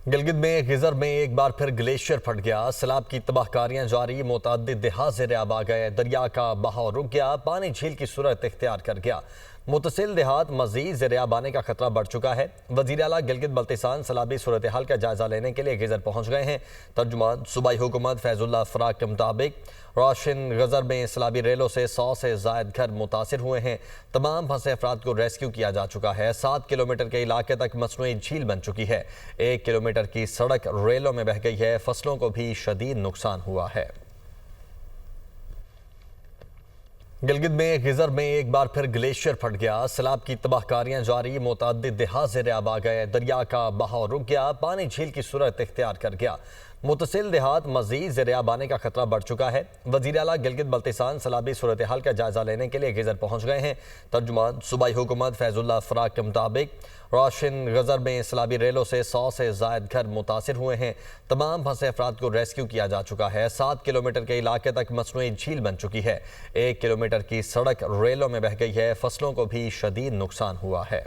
गिलगित में गिजर में एक बार फिर ग्लेशियर फट गया। सैलाब की तबाहकारियां जारी, मुतअद्दिद देहात ज़ेर-ए-आब आ गए। दरिया का बहाव रुक गया, पानी झील की सूरत इख्तियार कर गया। मुतसिल देहात मजीद ज़ेर-ए-आब आने का खतरा बढ़ चुका है। वज़ीर आला गिलगित बल्तिस्तान सैलाबी सूरत हाल का जायजा लेने के लिए गिजर पहुंच गए हैं। तर्जुमान सूबाई हुकूमत फैजुल्लाह फराक के मुताबिक रोशन गजर में सैलाबी रेलों से 100 से जायद घर मुतासिर हुए हैं। तमाम फंसे अफराद को रेस्क्यू किया जा चुका है। 7 किलोमीटर के इलाके तक मसनूई झील बन चुकी है। 1 किलोमीटर की सड़क रेलों में बह गई है। फसलों को भी शदीद नुकसान हुआ है। गिलगित में गिजर में एक बार फिर ग्लेशियर फट गया। सैलाब की तबाहकारियां जारी, मुतअद्दिद देहात ज़ेर-ए-आब आ गए। दरिया का बहाव रुक गया, पानी झील की सूरत इख्तियार कर गया। मुतसिल देहात मजीद ज़ेर-ए-आब आने का खतरा बढ़ चुका है। वज़ीर आला गिलगित बल्तिस्तान सैलाबी सूरत हाल का जायजा लेने के लिए गिजर पहुंच गए हैं। तर्जुमान सूबाई हुकूमत फैजुल्लाह फराक के मुताबिक रोशन गजर में सैलाबी रेलों से 100 से जायद घर मुतासिर हुए हैं। तमाम फंसे अफराद को रेस्क्यू किया जा चुका है। 7 किलोमीटर के इलाके तक मसनूई झील बन चुकी है। 1 किलोमीटर की सड़क रेलों में बह गई है। फसलों को भी शदीद नुकसान हुआ है।